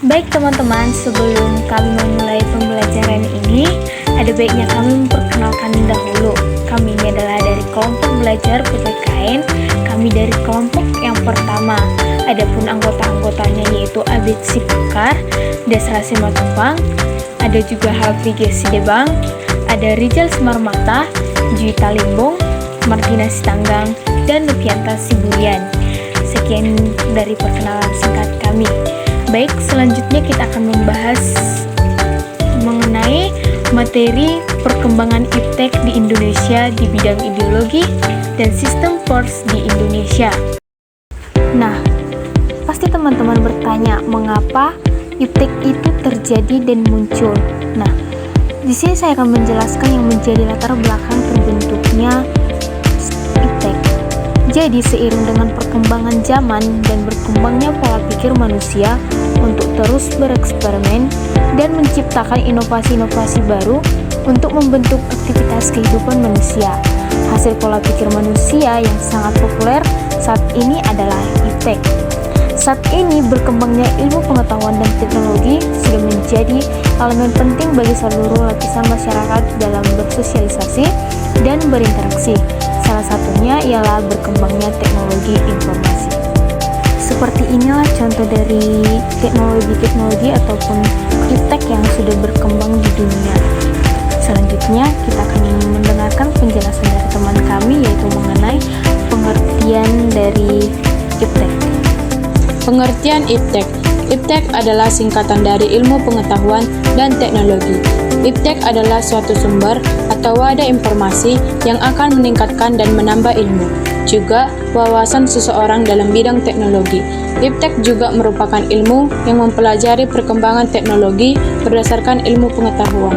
Baik teman-teman, sebelum kami memulai pembelajaran ini, ada baiknya kami memperkenalkan dahulu. Kami ini adalah dari kelompok belajar PPKN, kami dari kelompok yang pertama. Adapun anggota-anggotanya yaitu Abid Sipekar, Desra Simatupang, ada juga Hafiz Sidebang, ada Rizal Semarmata, Juwita Limbung, Martina Sitanggang, dan Lupianta Siburian. Sekian dari perkenalan singkat kami. Baik, selanjutnya kita akan membahas mengenai materi perkembangan iptek di Indonesia di bidang ideologi dan sistem force di Indonesia. Nah, pasti teman-teman bertanya mengapa iptek itu terjadi dan muncul. Nah, di sini saya akan menjelaskan yang menjadi latar belakang terbentuknya iptek. Jadi seiring dengan perkembangan zaman dan berkembangnya pola pikir manusia untuk terus bereksperimen dan menciptakan inovasi-inovasi baru untuk membentuk aktivitas kehidupan manusia. Hasil pola pikir manusia yang sangat populer saat ini adalah iptek. Saat ini berkembangnya ilmu pengetahuan dan teknologi sudah menjadi elemen penting bagi seluruh lapisan masyarakat dalam bersosialisasi dan berinteraksi. Salah satunya ialah berkembangnya teknologi informasi. Seperti inilah contoh dari teknologi ataupun iptek yang sudah berkembang di dunia. Selanjutnya kita akan mendengarkan penjelasan dari teman kami yaitu mengenai pengertian dari iptek. Pengertian iptek. Iptek adalah singkatan dari ilmu pengetahuan dan teknologi. Iptek adalah suatu sumber atau wadah informasi yang akan meningkatkan dan menambah ilmu, juga wawasan seseorang dalam bidang teknologi. Iptek juga merupakan ilmu yang mempelajari perkembangan teknologi berdasarkan ilmu pengetahuan.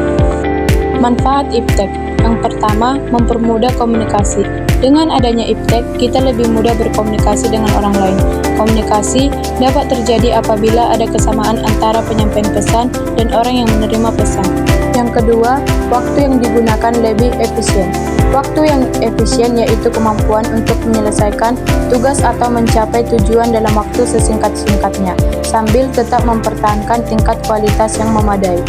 Manfaat iptek. Yang pertama, mempermudah komunikasi. Dengan adanya iptek, kita lebih mudah berkomunikasi dengan orang lain. Komunikasi dapat terjadi apabila ada kesamaan antara penyampaian pesan dan orang yang menerima pesan. Yang kedua, waktu yang digunakan lebih efisien. Waktu yang efisien yaitu kemampuan untuk menyelesaikan tugas atau mencapai tujuan dalam waktu sesingkat-singkatnya, sambil tetap mempertahankan tingkat kualitas yang memadai.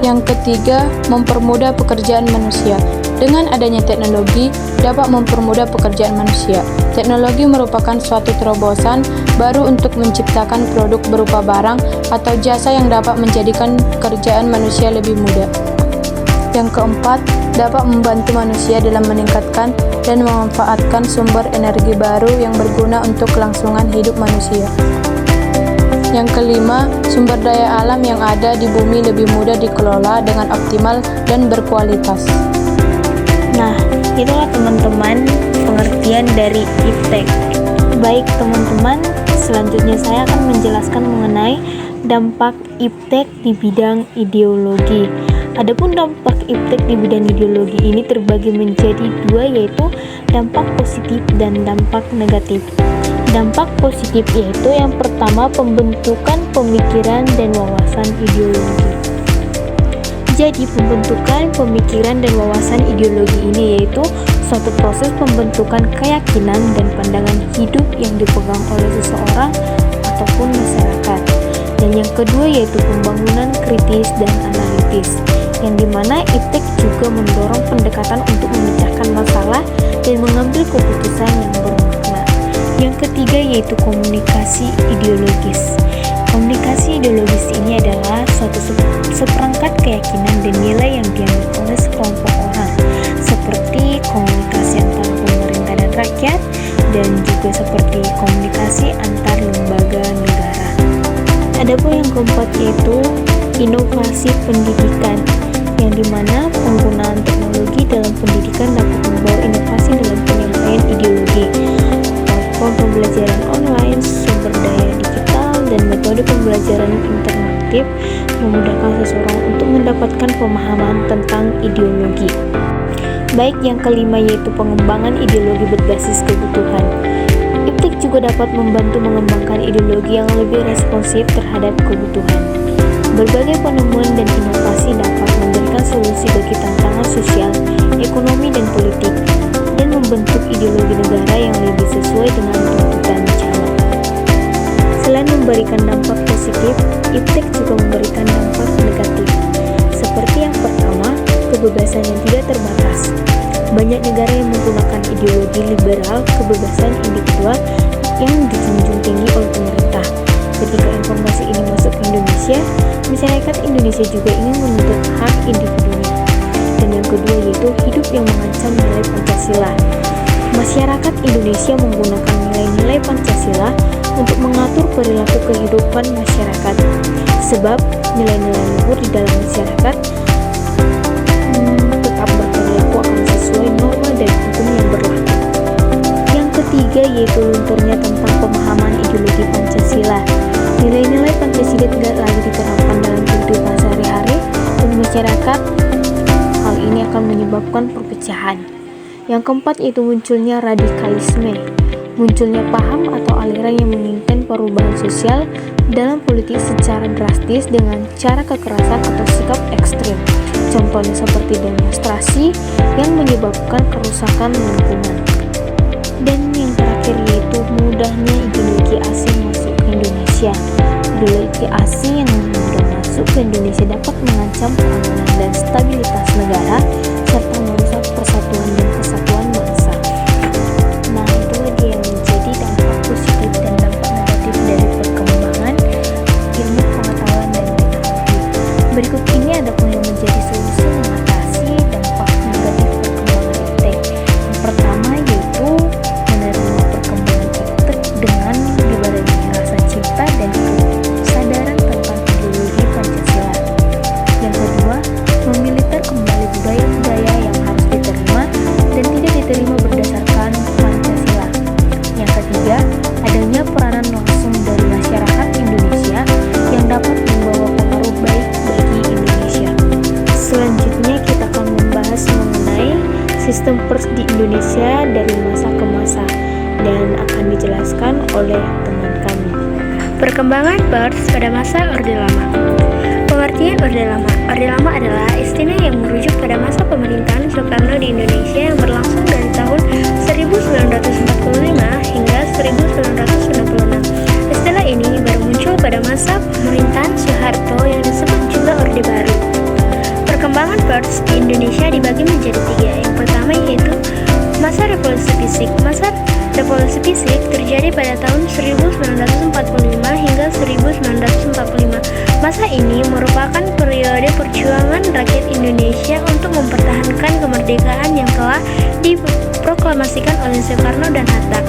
Yang ketiga, mempermudah pekerjaan manusia. Dengan adanya teknologi, dapat mempermudah pekerjaan manusia. Teknologi merupakan suatu terobosan baru untuk menciptakan produk berupa barang atau jasa yang dapat menjadikan pekerjaan manusia lebih mudah. Yang keempat, dapat membantu manusia dalam meningkatkan dan memanfaatkan sumber energi baru yang berguna untuk kelangsungan hidup manusia. Yang kelima, sumber daya alam yang ada di bumi lebih mudah dikelola dengan optimal dan berkualitas. Nah, itulah teman-teman pengertian dari iptek. Baik teman-teman, selanjutnya saya akan menjelaskan mengenai dampak iptek di bidang ideologi. Adapun dampak iptek di bidang ideologi ini terbagi menjadi dua, yaitu dampak positif dan dampak negatif. Dampak positif yaitu yang pertama, pembentukan pemikiran dan wawasan ideologi. Jadi pembentukan pemikiran dan wawasan ideologi ini yaitu suatu proses pembentukan keyakinan dan pandangan hidup yang dipegang oleh seseorang ataupun masyarakat. Dan yang kedua yaitu pembangunan kritis dan analitis, yang dimana iptek juga mendorong pendekatan untuk memecahkan masalah dan mengambil keputusan yang bermakna. Yang ketiga yaitu komunikasi ideologis. Komunikasi ideologis ini adalah suatu seperangkat keyakinan dan nilai yang dianut oleh sekelompok orang, seperti komunikasi antara pemerintah dan rakyat, dan juga seperti komunikasi antar lembaga negara. Adapun yang keempat yaitu inovasi pendidikan, yang dimana penggunaan teknologi dalam pendidikan dapat membawa inovasi dalam penyampaian ideologi, platform pembelajaran online, sumber daya digital, dan metode pembelajaran interaktif memudahkan seseorang untuk mendapatkan pemahaman tentang ideologi. Baik, yang kelima yaitu pengembangan ideologi berbasis kebutuhan. Iptek juga dapat membantu mengembangkan ideologi yang lebih responsif terhadap kebutuhan. Berbagai penemuan dan inovasi dapat memberikan solusi bagi tantangan sosial, ekonomi, dan politik, dan membentuk ideologi negara yang lebih sesuai dengan tuntutan zaman. Selain memberikan dampak positif positif, iptek juga memberikan dampak negatif. Seperti yang pertama, kebebasan yang tidak terbatas. Banyak negara yang menggunakan ideologi liberal, kebebasan individual yang dijunjung tinggi oleh pemerintah. Ketika informasi ini masuk ke Indonesia, masyarakat Indonesia juga ingin menuntut hak individunya. Dan yang kedua yaitu hidup yang mengancam nilai Pancasila. Masyarakat Indonesia menggunakan nilai-nilai Pancasila untuk mengatur perilaku kehidupan masyarakat. Sebab nilai-nilai luhur di dalam masyarakat tetap berperilaku akan sesuai norma dan hukum yang berlaku. Yang ketiga yaitu lunturnya tentang pemahaman ideologi Pancasila. Nilai-nilai Pancasila tidak lagi diterapkan dalam kehidupan sehari-hari dan masyarakat. Hal ini akan menyebabkan perpecahan. Yang keempat yaitu munculnya radikalisme. Munculnya paham atau aliran yang menginginkan perubahan sosial dalam politik secara drastis dengan cara kekerasan atau sikap ekstrim. Contohnya seperti demonstrasi yang menyebabkan kerusakan lingkungan. Dan yang terakhir yaitu mudahnya ideologi asing masuk ke Indonesia. Ideologi asing yang mudah masuk ke Indonesia dapat mengancam keamanan dan stabilitas negara serta merusak persatuan dan kesatuan bangsa. Nah, itulah dia yang menjadi dampak positif dan dampak negatif dari perkembangan ilmu pengetahuan dan teknologi. Berikut ini ada pun yang menjadi solusi mengatasi dampak negatif perkembangan iptek. Yang pertama yaitu menerima perkembangan iptek dengan dibarengi rasa cinta dan kesadaran tentang ideologi Pancasila. Yang kedua, memiliter kembali budaya-budaya yang harus diterima dan tidak diterima berdasarkan Pancasila. Yang ketiga, adanya peranan langsung dari masyarakat Indonesia yang dapat membawa pengaruh baik bagi Indonesia. Selanjutnya kita akan membahas mengenai sistem pers di Indonesia dari masa ke masa dan akan dijelaskan oleh teman kami. Perkembangan pers pada masa Orde Lama. Pengertian Orde Lama. Orde Lama adalah istilah yang merujuk pada masa pemerintahan Soekarno di Indonesia yang berlangsung dari tahun 1945 hingga 1966. Istilah ini baru muncul pada masa pemerintahan Soeharto yang disebut juga Orde Baru. Perkembangan pers di Indonesia dibagi menjadi tiga. Yang pertama yaitu masa revolusi fisik. Masa revolusi fisik terjadi pada tahun 1945 hingga 1945. Masa ini merupakan periode perjuangan rakyat Indonesia untuk mempertahankan kemerdekaan yang telah diproklamasikan oleh Soekarno dan Hatta.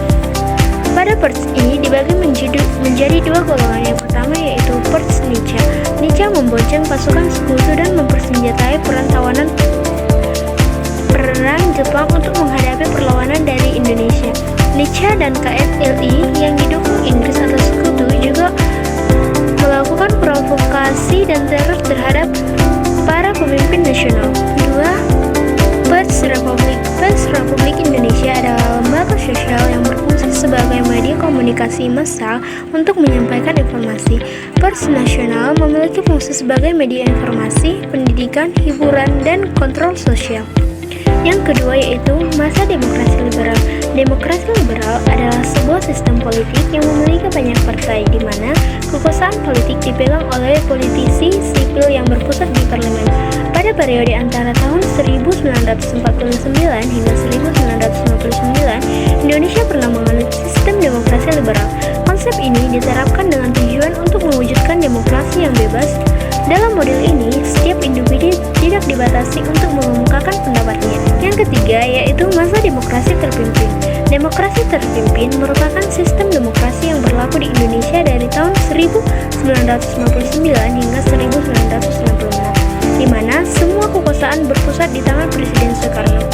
Pada pers ini dibagi menjadi dua golongan. Yang pertama yaitu pers Nica. Nica membonceng pasukan sekutu dan mempersenjatai perang Jepang untuk menghadapi perlawanan dari Indonesia. Nica dan KSLI yang didukung Inggris atau sekutu juga melakukan provokasi dan teror terhadap para pemimpin nasional. 2. Pers Republik. Pers Republik Indonesia adalah lembaga sosial yang berfungsi sebagai media komunikasi massal untuk menyampaikan informasi. Pers Nasional memiliki fungsi sebagai media informasi, pendidikan, hiburan, dan kontrol sosial. Yang kedua yaitu masa demokrasi liberal. Demokrasi liberal adalah sebuah sistem politik yang memiliki banyak partai di mana kekuasaan politik dipegang oleh politisi sipil yang berpusat di parlemen. Pada periode antara tahun 1949 hingga 1959, Indonesia pernah menganut sistem demokrasi liberal. Konsep ini diterapkan dengan tujuan untuk mewujudkan demokrasi yang bebas. Dalam model ini, setiap individu tidak dibatasi untuk mengemukakan pendapatnya. Yang ketiga yaitu masa demokrasi terpimpin. Demokrasi terpimpin merupakan sistem demokrasi yang berlaku di Indonesia dari tahun 1959 hingga 1966, di mana semua kekuasaan berpusat di tangan Presiden Soekarno.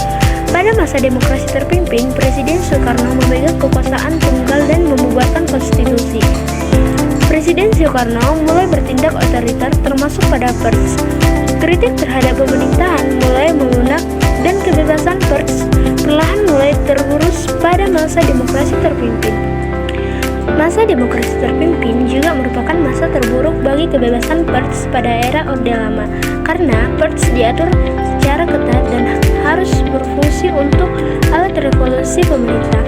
Pada masa demokrasi terpimpin, Presiden Soekarno memegang kekuasaan tunggal dan membubarkan konstitusi. Presiden Soekarno mulai bertindak otoriter termasuk pada pers. Kritik terhadap pemerintahan mulai melunak dan kebebasan pers perlahan mulai tergerus pada masa demokrasi terpimpin. Masa demokrasi terpimpin juga merupakan masa terburuk bagi kebebasan pers pada era Orde Lama karena pers diatur secara ketat dan harus berfungsi untuk alat revolusi pemerintah.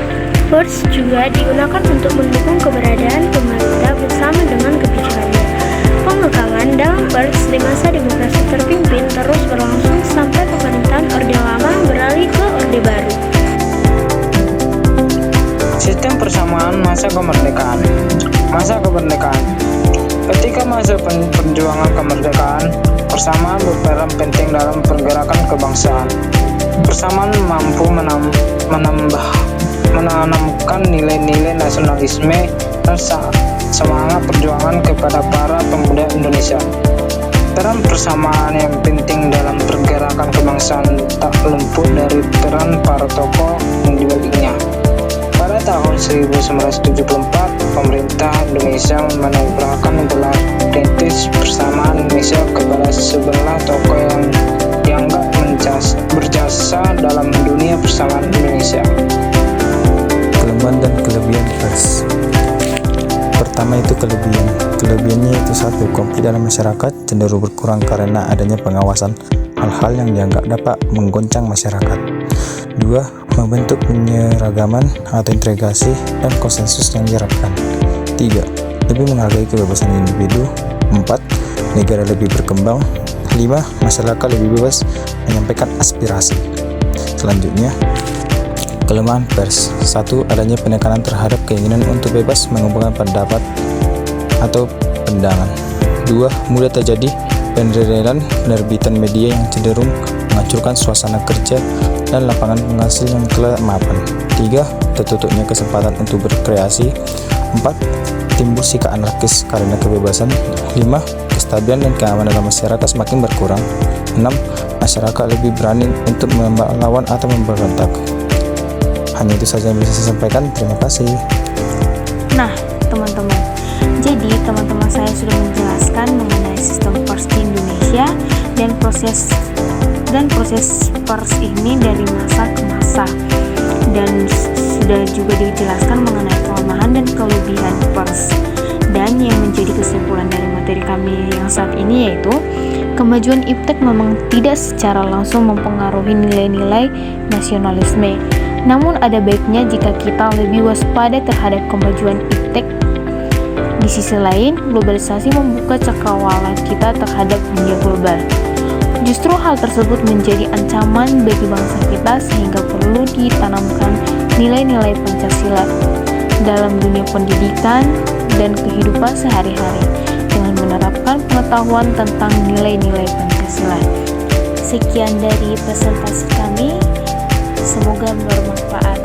Pers juga digunakan untuk mendukung keberadaan pemerintah bersama dengan kebijakannya. di masa demokrasi terpimpin terus berlangsung sampai pemerintahan Orde Lama beralih ke Orde Baru. Sistem persamaan masa kemerdekaan. Masa kemerdekaan. Ketika masa perjuangan kemerdekaan, persamaan berperan penting dalam pergerakan kebangsaan. Persamaan mampu menanamkan nilai-nilai nasionalisme dan semangat perjuangan kepada para pemuda Indonesia. Peran persamaan yang penting dalam pergerakan kebangsaan tak luput dari peran para tokoh yang dibaliknya. Pada tahun 1974, pemerintah Indonesia menerbangkan gelar Perintis Persamaan Indonesia kepada 11 tokoh yang dianggap berjasa dalam dunia persamaan Indonesia. Kelemahan dan kelebihan pers. Pertama itu kelebihan. Kelebihannya itu 1. Konflik dalam masyarakat cenderung berkurang karena adanya pengawasan hal-hal yang dianggap dapat menggoncang masyarakat. 2. Membentuk penyeragaman atau integrasi dan konsensus yang diharapkan. 3. Lebih menghargai kebebasan individu. 4. Negara lebih berkembang. 5. Masyarakat lebih bebas menyampaikan aspirasi. Selanjutnya, kelemahan pers. 1. Adanya penekanan terhadap keinginan untuk bebas mengungkapkan pendapat atau pandangan. 2. Mudah terjadi penderetan penerbitan media yang cenderung menghancurkan suasana kerja dan lapangan penghasil yang telah mapan. 3. Tertutupnya kesempatan untuk berkreasi. 4. Timbul sikap anarkis karena kebebasan. 5. Kestabilan dan keamanan dalam masyarakat semakin berkurang. 6. Masyarakat lebih berani untuk melawan atau memberontak. Hanya itu saja yang bisa saya sampaikan. Terima kasih. Nah, teman-teman, jadi teman-teman saya sudah menjelaskan mengenai sistem pers di Indonesia dan proses pers ini dari masa ke masa, dan sudah juga dijelaskan mengenai kelemahan dan kelebihan pers. Dan yang menjadi kesimpulan dari materi kami yang saat ini yaitu kemajuan iptek memang tidak secara langsung mempengaruhi nilai-nilai nasionalisme. Namun ada baiknya jika kita lebih waspada terhadap kemajuan iptek. Di sisi lain, globalisasi membuka cakrawala kita terhadap dunia global. Justru hal tersebut menjadi ancaman bagi bangsa kita sehingga perlu ditanamkan nilai-nilai Pancasila dalam dunia pendidikan dan kehidupan sehari-hari dengan menerapkan pengetahuan tentang nilai-nilai Pancasila. Sekian dari presentasi kami. Semoga bermanfaat.